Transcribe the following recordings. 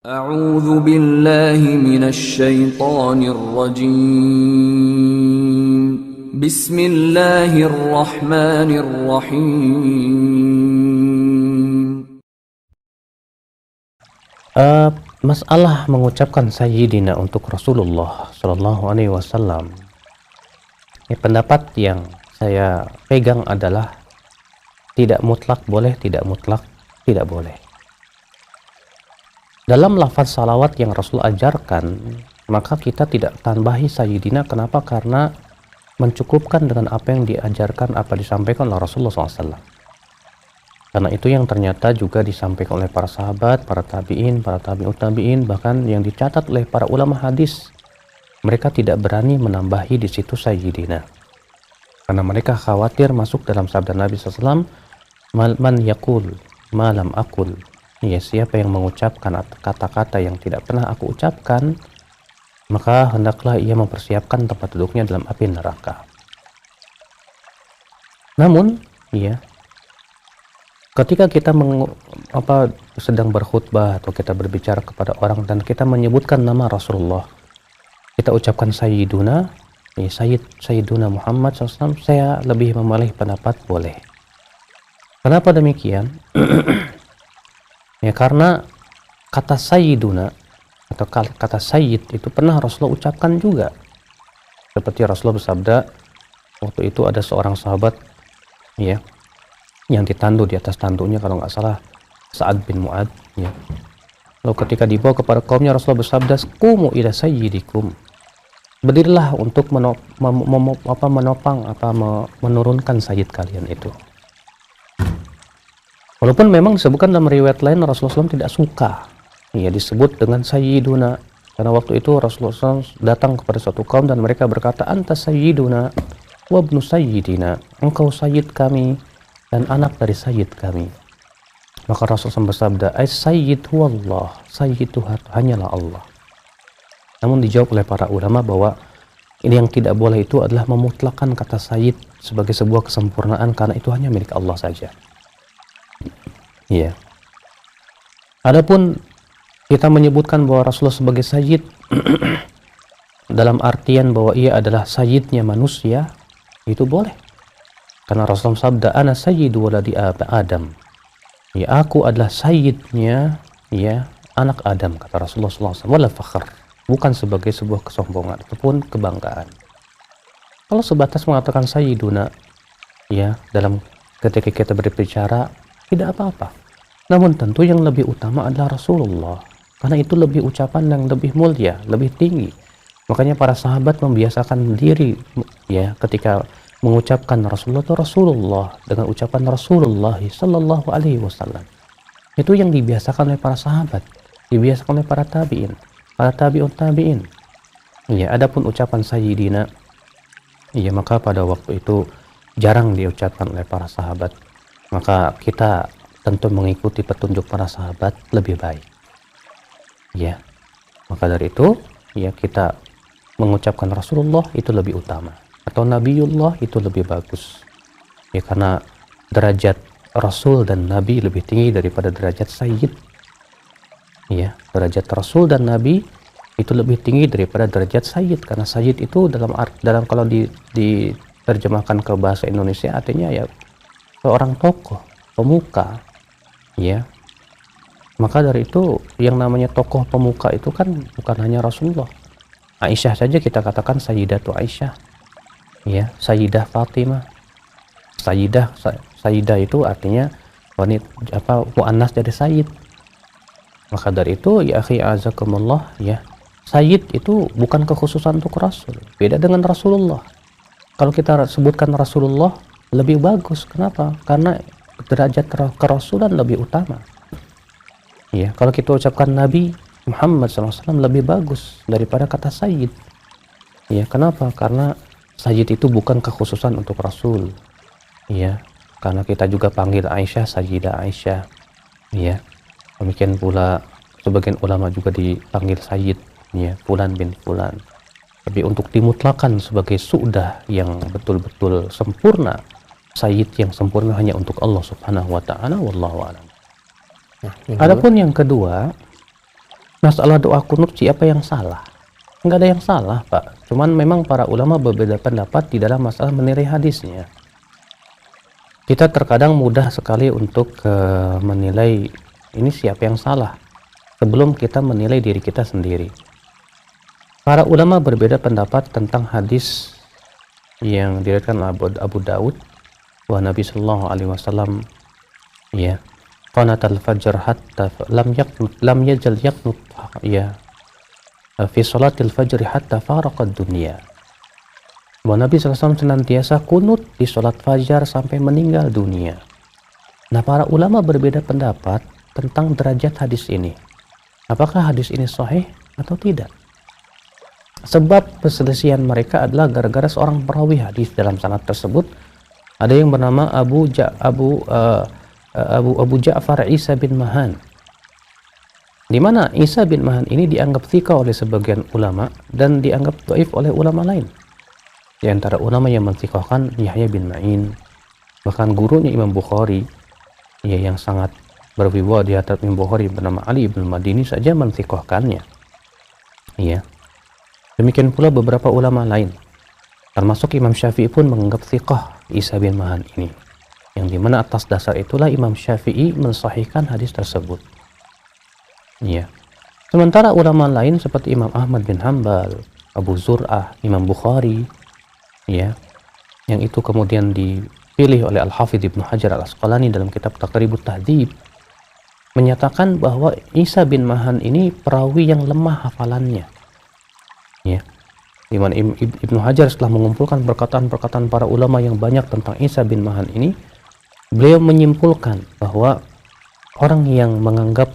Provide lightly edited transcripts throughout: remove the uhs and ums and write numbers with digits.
أعوذ بالله من الشيطان الرجيم بسم الله الرحمن الرحيم. Masalah mengucapkan Sayyidina untuk Rasulullah Shallallahu Alaihi Wasallam. Pendapat yang saya pegang adalah tidak mutlak boleh, tidak mutlak tidak boleh. Dalam lafaz salawat yang Rasul ajarkan, maka kita tidak tambahi Sayyidina. Kenapa? Karena mencukupkan dengan apa yang diajarkan, apa disampaikan oleh Rasulullah SAW. Karena itu yang ternyata juga disampaikan oleh para sahabat, para tabi'in, para tabi'ut tabi'in, bahkan yang dicatat oleh para ulama hadis. Mereka tidak berani menambahi di situ Sayyidina. Karena mereka khawatir masuk dalam sabda Nabi SAW, man yakul malam akul. Ya, siapa yang mengucapkan kata-kata yang tidak pernah aku ucapkan, maka hendaklah ia mempersiapkan tempat duduknya dalam api neraka. Namun, ya, ketika kita sedang berkhutbah atau kita berbicara kepada orang dan kita menyebutkan nama Rasulullah, kita ucapkan Sayyiduna, ya, Sayyiduna Muhammad SAW, saya lebih memilih pendapat boleh. Kenapa demikian? Ya, karena kata Sayyiduna atau kata Sayyid itu pernah Rasulullah ucapkan juga. Seperti Rasulullah bersabda, waktu itu ada seorang sahabat, ya, yang ditandu di atas tanduknya, kalau nggak salah Sa'ad bin Mu'ad, ya. Lalu ketika dibawa kepada kaumnya, Rasulullah bersabda, "Qumu ila sayyidikum." Berdirilah untuk menurunkan sayyid kalian itu. Walaupun memang disebutkan dalam riwayat lain Rasulullah SAW tidak suka, ya, disebut dengan Sayyiduna, karena waktu itu Rasulullah SAW datang kepada suatu kaum dan mereka berkata, "Anta Sayyiduna wa ibnu Sayyidina." Engkau Sayyid kami dan anak dari Sayyid kami. Maka Rasulullah SAW bersabda, "Sayyid huwallah." Sayyid itu hanyalah Allah. Namun dijawab oleh para ulama bahwa ini yang tidak boleh itu adalah memutlakkan kata Sayyid sebagai sebuah kesempurnaan, karena itu hanya milik Allah saja. Iya. Adapun kita menyebutkan bahwa Rasulullah sebagai Sayyid dalam artian bahwa ia adalah Sayyidnya manusia, itu boleh. Karena Rasulullah sabda, "Ana Sayyidu waladi Adam." Ya, aku adalah Sayyidnya, ya, anak Adam, kata Rasulullah SAW. Wala fakhr, bukan sebagai sebuah kesombongan ataupun kebanggaan. Kalau sebatas mengatakan Sayyiduna, ya, dalam ketika kita berbicara, tidak apa-apa. Namun tentu yang lebih utama adalah Rasulullah, karena itu lebih ucapan yang lebih mulia, lebih tinggi. Makanya para sahabat membiasakan diri, ya, ketika mengucapkan Rasulullah itu Rasulullah dengan ucapan Rasulullah sallallahu alaihi wasallam. Itu yang dibiasakan oleh para sahabat, dibiasakan oleh para tabi'in, para tabi'ut tabi'in. Ya, adapun ucapan Sayyidina, ya, maka pada waktu itu jarang diucapkan oleh para sahabat. Maka kita tentu mengikuti petunjuk para sahabat lebih baik. Ya, maka dari itu, ya, kita mengucapkan Rasulullah itu lebih utama, atau Nabiullah itu lebih bagus. Ya, karena derajat Rasul dan Nabi lebih tinggi daripada derajat Sayyid. Ya, derajat Rasul dan Nabi itu lebih tinggi daripada derajat Sayyid, karena Sayyid itu dalam kalau diterjemahkan ke bahasa Indonesia artinya, ya, seorang tokoh, pemuka, ya. Maka dari itu yang namanya tokoh pemuka itu kan bukan hanya Rasulullah. Aisyah saja kita katakan Sayyidatu Aisyah, ya, Sayyidah Fatimah. Sayyidah itu artinya wanita, muannas dari Sayyid. Maka dari itu, ya akhi azakumullah, ya, Sayyid itu bukan kekhususan untuk Rasul, beda dengan Rasulullah. Kalau kita sebutkan Rasulullah lebih bagus. Kenapa? Karena derajat kerasulan lebih utama. Ya, kalau kita ucapkan Nabi Muhammad SAW lebih bagus daripada kata Sayyid. Ya, kenapa? Karena Sayyid itu bukan kekhususan untuk Rasul. Ya, karena kita juga panggil Aisyah Sayyidah Aisyah. Ya, demikian pula sebagian ulama juga dipanggil Sayyid, ya, Fulan bin Fulan. Tapi untuk dimutlakan sebagai su'dah yang betul-betul sempurna, Sayyid yang sempurna hanya untuk Allah Subhanahu wa ta'ala, wallahu a'lam. Adapun yang kedua, Masalah doa kunut siapa yang salah? Nggak ada yang salah, Pak. Cuman memang para ulama berbeda pendapat di dalam masalah menilai hadisnya. Kita terkadang mudah sekali untuk menilai ini siapa yang salah sebelum kita menilai diri kita sendiri. Para ulama berbeda pendapat tentang hadis yang diriwayatkan Abu Daud bahwa Nabi Shallallahu Alaihi Wasallam ya qanatal fajr hatta lam yajal yaqnut ya fi salatil fajr hatta faraqad dunya. Bahwa Nabi SAW senantiasa kunut di sholat fajar sampai meninggal dunia. Nah, para ulama berbeda pendapat tentang derajat hadis ini. Apakah hadis ini sahih atau tidak? Sebab perselisihan mereka adalah gara-gara seorang perawi hadis dalam sanad tersebut. Ada yang bernama Abu Ja'far Isa bin Mahan. Di mana Isa bin Mahan ini dianggap thiqah oleh sebagian ulama dan dianggap dhaif oleh ulama lain. Di antara ulama yang mensiqahkan Yahya bin Ma'in, bahkan gurunya Imam Bukhari ya, yang sangat berwibawa di hadapan Imam Bukhari bernama Ali bin Madini saja mensiqahkannya ya. Demikian pula beberapa ulama lain, termasuk Imam Syafi'i pun menganggap thiqah Isa bin Mahan ini, yang dimana atas dasar itulah Imam Syafi'i mensahihkan hadis tersebut ya. Sementara ulama lain seperti Imam Ahmad bin Hanbal, Abu Zur'ah, Imam Bukhari ya, yang itu kemudian dipilih oleh Al-Hafidh Ibnu Hajar Al-Asqalani dalam kitab Taqribut Tahdzib, menyatakan bahwa Isa bin Mahan ini perawi yang lemah hafalannya ya. Di mana Ibnu Hajar setelah mengumpulkan perkataan-perkataan para ulama yang banyak tentang Isa bin Mahan ini, beliau menyimpulkan bahwa orang yang menganggap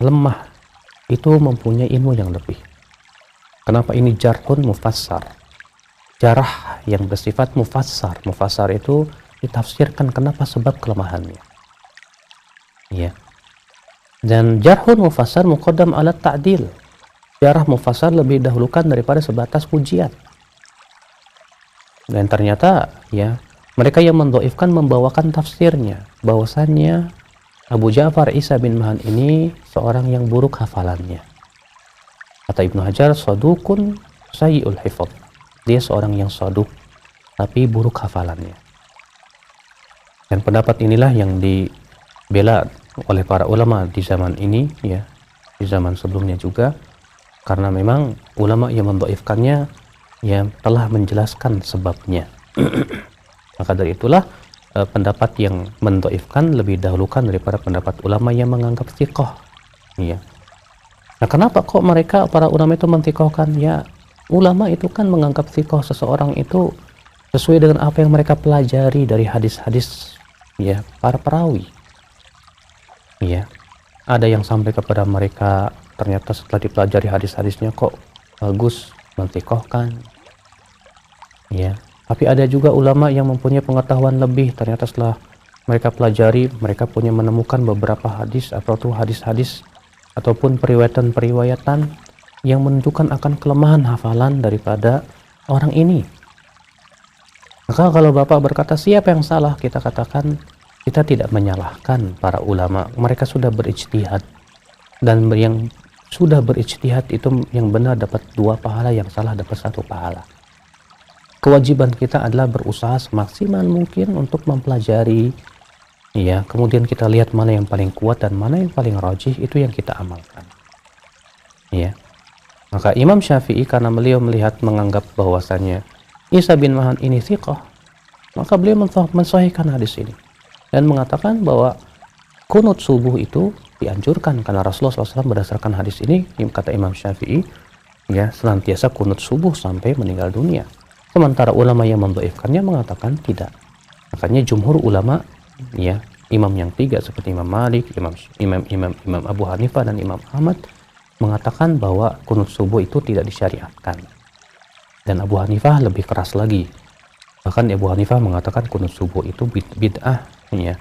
lemah itu mempunyai ilmu yang lebih. Kenapa ini jarhun mufassar? Jarah yang bersifat mufassar. Mufassar itu ditafsirkan kenapa sebab kelemahannya. Ya. Dan jarhun mufassar muqaddam ala ta'dil. Jarah mufassar lebih dahulukan daripada sebatas pujian. Dan ternyata ya, mereka yang mendhaifkan membawakan tafsirnya bahwasannya Abu Ja'far Isa bin Mahan ini seorang yang buruk hafalannya. Kata Ibnu Hajar, sadukun sayyi'ul hifdz. Dia seorang yang saduk tapi buruk hafalannya. Dan pendapat inilah yang dibela oleh para ulama di zaman ini ya, di zaman sebelumnya juga, karena memang ulama yang mendhaifkannya ya telah menjelaskan sebabnya. Maka dari itulah pendapat yang mendhaifkan lebih dahulukan daripada pendapat ulama yang menganggap thiqah ya. Nah, kenapa kok mereka para ulama itu menthiqahkan? Ya, ulama itu kan menganggap thiqah seseorang itu sesuai dengan apa yang mereka pelajari dari hadis-hadis ya para perawi. Ya, ada yang sampai kepada mereka ternyata setelah dipelajari hadis-hadisnya kok bagus, menthiqahkan. Ya, tapi ada juga ulama yang mempunyai pengetahuan lebih, ternyata setelah mereka pelajari mereka punya menemukan beberapa hadis atau tuh hadis-hadis ataupun periwayatan-periwayatan yang menunjukkan akan kelemahan hafalan daripada orang ini. Maka kalau Bapak berkata siapa yang salah, kita katakan kita tidak menyalahkan para ulama. Mereka sudah berijtihad, dan yang sudah berijtihad itu yang benar dapat 2 pahala, yang salah dapat 1 pahala. Kewajiban kita adalah berusaha semaksimal mungkin untuk mempelajari ya, kemudian kita lihat mana yang paling kuat dan mana yang paling rajih, itu yang kita amalkan ya. Maka Imam Syafi'i karena beliau menganggap bahwasannya Isa bin Mahan ini thiqah, maka beliau mensahihkan hadis ini dan mengatakan bahwa kunut subuh itu dianjurkan karena Rasulullah SAW berdasarkan hadis ini, kata Imam Syafi'i ya, senantiasa kunut subuh sampai meninggal dunia. Sementara ulama yang mendhaifkannya mengatakan tidak. Makanya jumhur ulama ya, imam yang 3 seperti Imam Malik, Imam Abu Hanifah dan Imam Ahmad mengatakan bahwa kunut subuh itu tidak disyariatkan. Dan Abu Hanifah lebih keras lagi. Bahkan Abu Hanifah mengatakan kunut subuh itu bid'ah ya,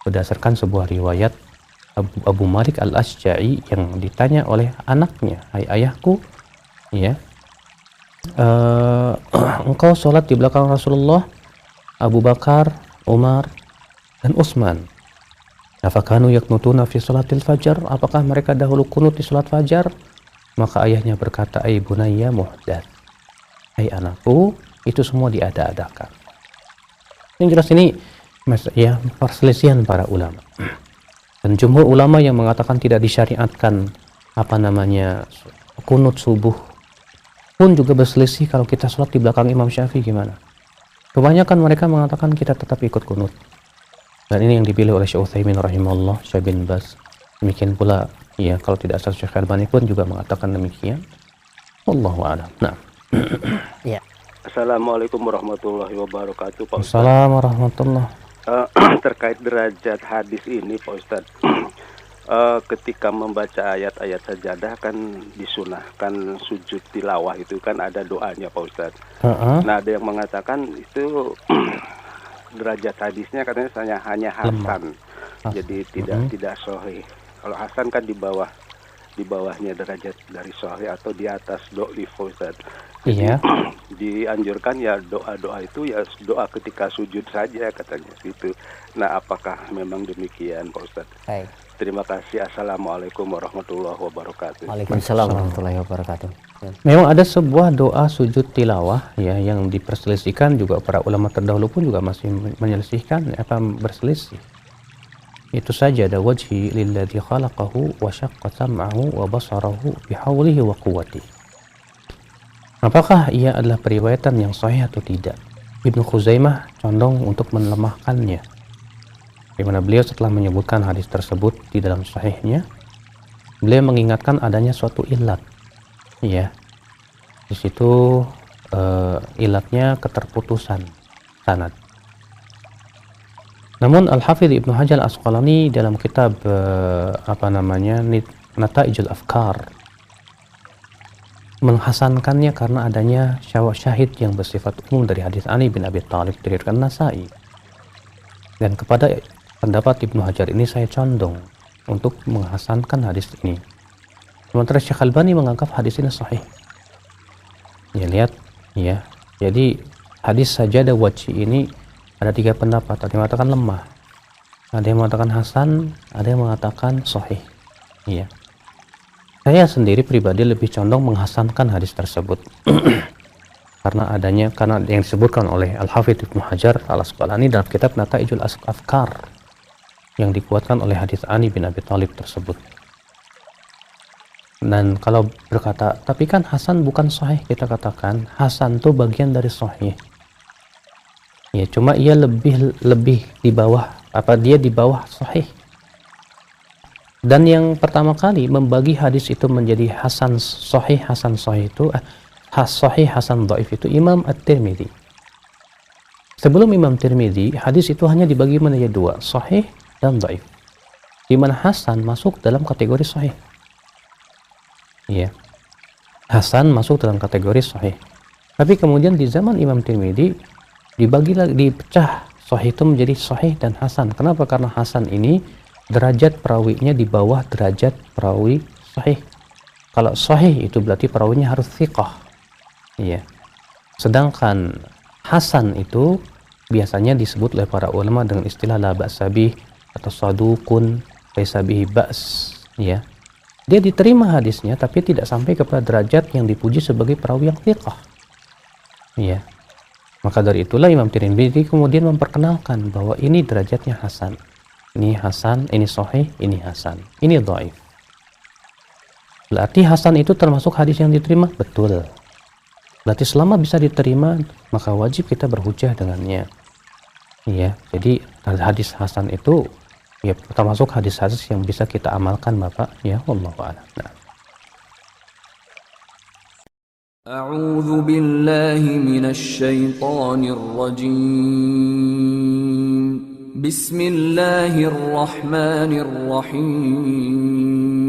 berdasarkan sebuah riwayat Abu Malik Al-Asja'i yang ditanya oleh anaknya, "Hai ayahku, ya, engkau sholat di belakang Rasulullah, Abu Bakar, Umar, dan Utsman. Afakanu yaknutuna fi salatil fajar, apakah mereka dahulu kunut di salat fajar? Maka ayahnya berkata, ay bunayya muhdats, hai anakku, itu semua diada-adakan. Yang jelas ini ya perselisihan para ulama. Dan jumhur ulama yang mengatakan tidak disyariatkan kunut subuh pun juga berselisih kalau kita sholat di belakang Imam Syafi'i gimana. Kebanyakan mereka mengatakan kita tetap ikut kunut. Dan ini yang dipilih oleh Syekh Utsaimin rahimahullah, Syekh bin Baz. Demikian pula ya kalau tidak salah Syekh Albani pun juga mengatakan demikian. Wallahu a'lam. Nah. Ya. Assalamualaikum warahmatullahi wabarakatuh, Pak Ustaz. Assalamualaikum warahmatullahi. Terkait derajat hadis ini, Pak Ustaz. Ketika membaca ayat-ayat sajadah kan disunahkan sujud tilawah, itu kan ada doanya, Pak Ustaz. Nah, ada yang mengatakan itu derajat hadisnya katanya hanya hasan. Jadi tidak sahih. Kalau hasan kan di bawahnya derajat dari sahih atau di atas dhaif, Pak Ustaz. Iya. Dianjurkan ya doa-doa itu ya doa ketika sujud saja katanya gitu. Nah, apakah memang demikian, Pak Ustaz? Baik. Terima kasih. Assalamualaikum warahmatullahi wabarakatuh. Waalaikumsalam warahmatullahi wabarakatuh. Ya. Memang ada sebuah doa sujud tilawah ya yang diperselisihkan, juga para ulama terdahulu pun juga masih menyelisihkan berselisih. Itu saja, ada wajhi lilladzi khalaqahu wa syaqqa sam'ahu wa basarahu bihaulihi wa quwwatihi. Apakah ia adalah periwayatan yang sahih atau tidak? Ibnu Khuzaimah condong untuk melemahkannya, di mana beliau setelah menyebutkan hadis tersebut di dalam sahihnya, beliau mengingatkan adanya suatu ilat. Ya, di situ ilatnya keterputusan sanad. Namun Al-Hafidz Ibnu Hajar Al-Asqalani dalam kitab Nata'ijul Afkar menghasankannya karena adanya syahid yang bersifat umum dari hadis Ali bin Abi Thalib diriwayatkan Nasa'i. Dan kepada pendapat Ibnu Hajar ini saya condong untuk menghasankan hadis ini. Sementara Syekh Albani menganggap hadis ini sahih. Ya, lihat ya. Jadi hadis sajadah wajhi ini ada 3 pendapat. Ada yang mengatakan lemah, ada yang mengatakan hasan, ada yang mengatakan sahih. Ya. Saya sendiri pribadi lebih condong menghasankan hadis tersebut karena yang disebutkan oleh Al-Hafidz Ibnu Hajar Al-Asqalani dalam kitab Nata'ijul Afkar yang dikuatkan oleh hadis Ali bin Abi Thalib tersebut. Dan kalau berkata, tapi kan hasan bukan sahih, kita katakan hasan itu bagian dari sahih. Ya, cuma ia lebih di bawah dia di bawah sahih. Dan yang pertama kali membagi hadis itu menjadi hasan sahih itu sahih hasan dhaif itu Imam At-Tirmidzi. Sebelum Imam Tirmidzi, hadis itu hanya dibagi menjadi 2, sahih dan dhaif. Di mana hasan masuk dalam kategori sahih. Iya. Hasan masuk dalam kategori sahih. Tapi kemudian di zaman Imam Tirmidzi dipecah sahih itu menjadi sahih dan hasan. Kenapa? Karena hasan ini derajat perawinya di bawah derajat perawi sahih. Kalau sahih itu berarti perawinya harus thiqah. Iya. Sedangkan hasan itu biasanya disebut oleh para ulama dengan istilah la ba'sa bih atau sadukun laisa bihi ba's. Ya. Dia diterima hadisnya tapi tidak sampai kepada derajat yang dipuji sebagai perawi yang thiqah. Iya. Maka dari itulah Imam Tirmidzi kemudian memperkenalkan bahwa ini derajatnya hasan. Ini hasan, ini sahih, ini hasan, ini dhaif. Berarti hasan itu termasuk hadis yang diterima? Betul. Berarti selama bisa diterima, maka wajib kita berhujjah dengannya. Iya, jadi hadis hasan itu ya termasuk hadis-hadis yang bisa kita amalkan, Bapak. Ya, wallahu a'lam. Nah. A'udzu billahi minasy syaithanir rajim. Bismillahirrahmanirrahim.